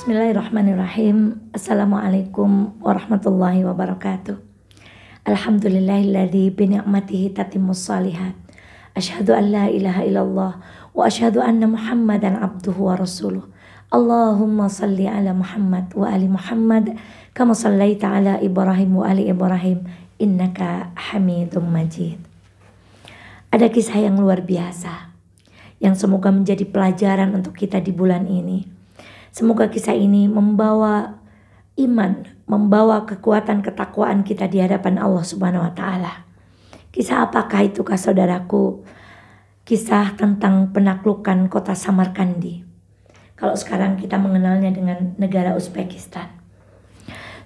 Bismillahirrahmanirrahim. Assalamualaikum warahmatullahi wabarakatuh. Alhamdulillahilladzi bi ni'matihi tatimmus shalihat. Asyhadu an la ilaha illallah wa asyhadu anna Muhammadan abduhu wa rasuluh. Allahumma salli ala Muhammad wa ali Muhammad kama sallaita ala Ibrahim wa ali Ibrahim innaka Hamidum Majid. Ada kisah yang luar biasa yang semoga menjadi pelajaran untuk kita di bulan ini. Semoga kisah ini membawa iman, membawa kekuatan ketakwaan kita di hadapan Allah Subhanahu wa taala. Kisah apakah itu, kah saudaraku? Kisah tentang penaklukan kota Samarkandi. Kalau sekarang kita mengenalnya dengan negara Uzbekistan.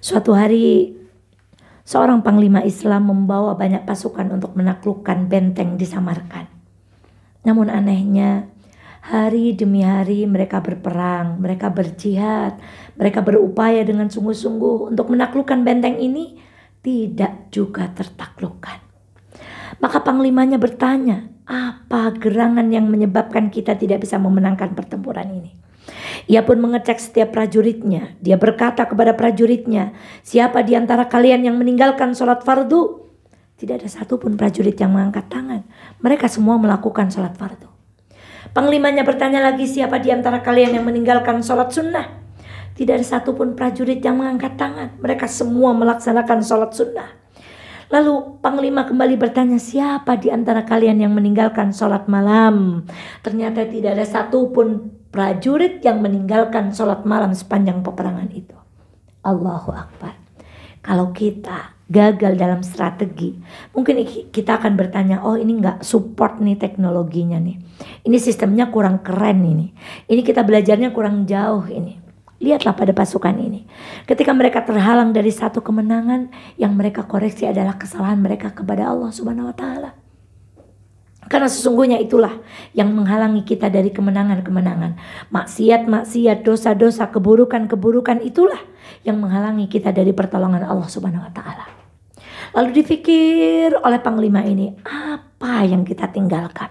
Suatu hari seorang panglima Islam membawa banyak pasukan untuk menaklukkan benteng di Samarkand. Namun anehnya, hari demi hari mereka berperang, mereka berjihad, mereka berupaya dengan sungguh-sungguh untuk menaklukkan benteng ini, tidak juga tertaklukkan. Maka panglimanya bertanya, apa gerangan yang menyebabkan kita tidak bisa memenangkan pertempuran ini? Ia pun mengecek setiap prajuritnya. Dia berkata kepada prajuritnya, siapa di antara kalian yang meninggalkan sholat fardu? Tidak ada satupun prajurit yang mengangkat tangan. Mereka semua melakukan sholat fardu. Panglimanya bertanya lagi, siapa di antara kalian yang meninggalkan sholat sunnah? Tidak ada satupun prajurit yang mengangkat tangan. Mereka semua melaksanakan sholat sunnah. Lalu panglima kembali bertanya, siapa di antara kalian yang meninggalkan sholat malam? Ternyata tidak ada satupun prajurit yang meninggalkan sholat malam sepanjang peperangan itu. Allahu Akbar. Kalau kita gagal dalam strategi, mungkin kita akan bertanya, oh ini gak support nih teknologinya nih, ini sistemnya kurang keren ini kita belajarnya kurang jauh ini. Lihatlah pada pasukan ini, ketika mereka terhalang dari satu kemenangan, yang mereka koreksi adalah kesalahan mereka kepada Allah Subhanahu wa taala. Karena sesungguhnya itulah yang menghalangi kita dari kemenangan-kemenangan. Maksiat-maksiat, dosa-dosa, keburukan-keburukan itulah yang menghalangi kita dari pertolongan Allah Subhanahu wa taala. Lalu dipikir oleh panglima ini, apa yang kita tinggalkan?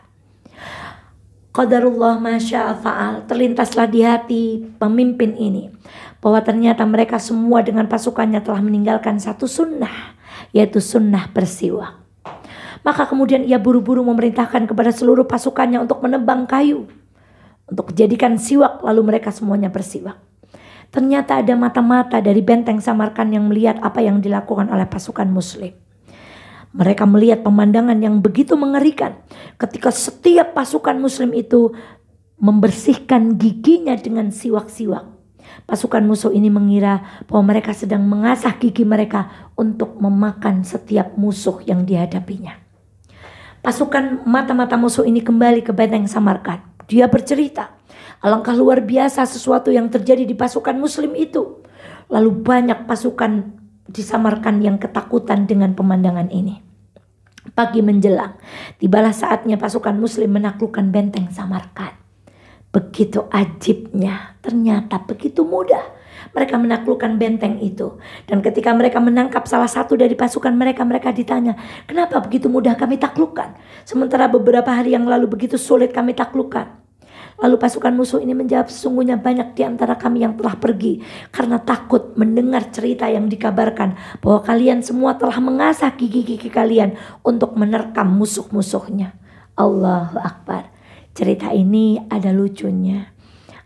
Qadarullah masya fa'al, terlintaslah di hati pemimpin ini bahwa ternyata mereka semua dengan pasukannya telah meninggalkan satu sunnah, yaitu sunnah bersiwak. Maka kemudian ia buru-buru memerintahkan kepada seluruh pasukannya untuk menebang kayu, untuk dijadikan siwak, lalu mereka semuanya bersiwak. Ternyata ada mata-mata dari benteng Samarkand yang melihat apa yang dilakukan oleh pasukan muslim. Mereka melihat pemandangan yang begitu mengerikan ketika setiap pasukan muslim itu membersihkan giginya dengan siwak-siwak. Pasukan musuh ini mengira bahwa mereka sedang mengasah gigi mereka untuk memakan setiap musuh yang dihadapinya. Pasukan mata-mata musuh ini kembali ke benteng Samarkand. Dia bercerita, alangkah luar biasa sesuatu yang terjadi di pasukan muslim itu. Lalu banyak pasukan di Samarkand yang ketakutan dengan pemandangan ini. Pagi menjelang, tibalah saatnya pasukan muslim menaklukkan benteng Samarkand. Begitu ajibnya, ternyata begitu mudah mereka menaklukkan benteng itu. Dan ketika mereka menangkap salah satu dari pasukan mereka, mereka ditanya, kenapa begitu mudah kami taklukkan, sementara beberapa hari yang lalu begitu sulit kami taklukkan? Lalu pasukan musuh ini menjawab, sesungguhnya banyak di antara kami yang telah pergi karena takut mendengar cerita yang dikabarkan bahwa kalian semua telah mengasah gigi-gigi kalian untuk menerkam musuh-musuhnya. Allahu Akbar. Cerita ini ada lucunya,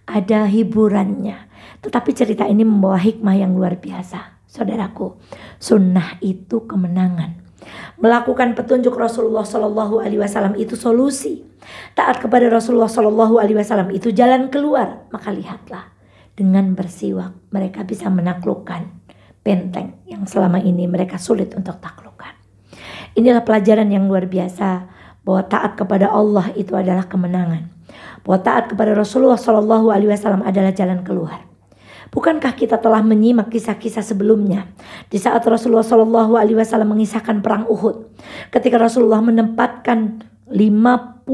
ada hiburannya, tetapi cerita ini membawa hikmah yang luar biasa. Saudaraku, sunnah itu kemenangan. Melakukan petunjuk Rasulullah Shallallahu Alaihi Wasallam itu solusi. Taat kepada Rasulullah Shallallahu Alaihi Wasallam itu jalan keluar. Maka lihatlah, dengan bersiwak mereka bisa menaklukkan benteng yang selama ini mereka sulit untuk taklukkan. Inilah pelajaran yang luar biasa, bahwa taat kepada Allah itu adalah kemenangan. Bahwa taat kepada Rasulullah Shallallahu Alaihi Wasallam adalah jalan keluar. Bukankah kita telah menyimak kisah-kisah sebelumnya di saat Rasulullah Shallallahu Alaihi Wasallam mengisahkan perang Uhud, ketika Rasulullah menempatkan 50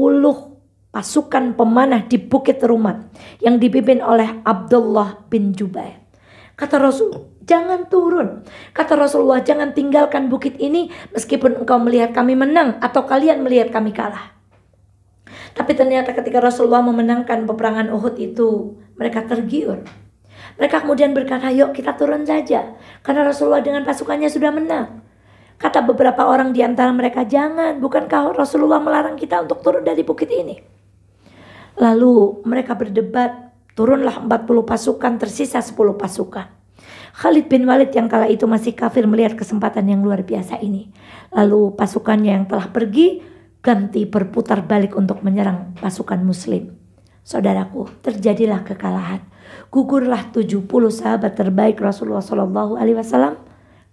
pasukan pemanah di Bukit Rumat yang dipimpin oleh Abdullah bin Jubair. Kata Rasul, jangan turun. Kata Rasulullah, jangan tinggalkan bukit ini meskipun engkau melihat kami menang atau kalian melihat kami kalah. Tapi ternyata ketika Rasulullah memenangkan peperangan Uhud itu, mereka tergiur. Mereka kemudian berkata, yuk kita turun saja. Karena Rasulullah dengan pasukannya sudah menang. Kata beberapa orang di antara mereka, jangan, bukankah Rasulullah melarang kita untuk turun dari bukit ini? Lalu mereka berdebat, turunlah 40 pasukan, tersisa 10 pasukan. Khalid bin Walid yang kala itu masih kafir melihat kesempatan yang luar biasa ini. Lalu pasukannya yang telah pergi ganti berputar balik untuk menyerang pasukan muslim. Saudaraku, terjadilah kekalahan. Gugurlah 70 sahabat terbaik Rasulullah SAW.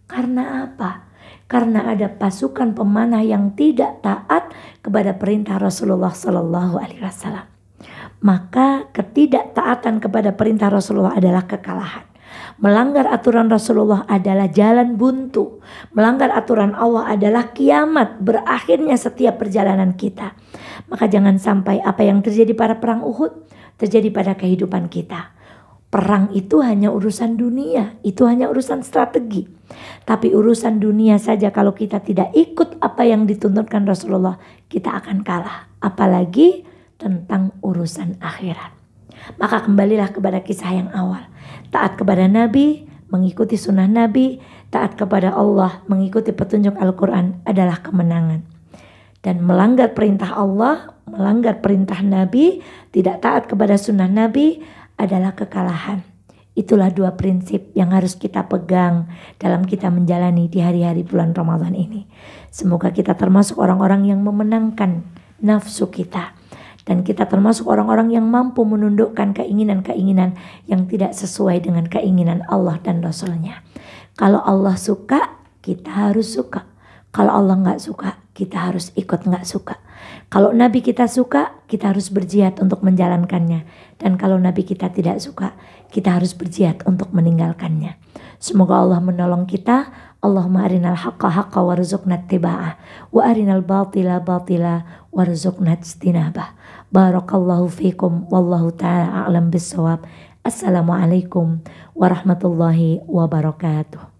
Karena apa? Karena ada pasukan pemanah yang tidak taat kepada perintah Rasulullah SAW. Maka ketidaktaatan kepada perintah Rasulullah adalah kekalahan. Melanggar aturan Rasulullah adalah jalan buntu. Melanggar aturan Allah adalah kiamat, berakhirnya setiap perjalanan kita. Maka jangan sampai apa yang terjadi pada perang Uhud terjadi pada kehidupan kita. Perang itu hanya urusan dunia, itu hanya urusan strategi. Tapi urusan dunia saja kalau kita tidak ikut apa yang dituntutkan Rasulullah, kita akan kalah. Apalagi tentang urusan akhirat. Maka kembalilah kepada kisah yang awal. Taat kepada Nabi, mengikuti sunnah Nabi, taat kepada Allah, mengikuti petunjuk Al-Quran adalah kemenangan. Dan melanggar perintah Allah, melanggar perintah Nabi, tidak taat kepada sunnah Nabi adalah kekalahan. Itulah dua prinsip yang harus kita pegang dalam kita menjalani di hari-hari bulan Ramadan ini. Semoga kita termasuk orang-orang yang memenangkan nafsu kita. Dan kita termasuk orang-orang yang mampu menundukkan keinginan-keinginan yang tidak sesuai dengan keinginan Allah dan Rasulnya. Kalau Allah suka, kita harus suka. Kalau Allah gak suka, kita harus ikut gak suka. Kalau Nabi kita suka, kita harus berjihad untuk menjalankannya. Dan kalau Nabi kita tidak suka, kita harus berjihad untuk meninggalkannya. Semoga Allah menolong kita. Allahumma arinal haqqa haqqa warzuqna ittiba'ah wa arinal batila batila warzuqna ijtinabah. Barakallahu fikum wallahu ta'ala a'lam bissawab. Assalamualaikum warahmatullahi wabarakatuh.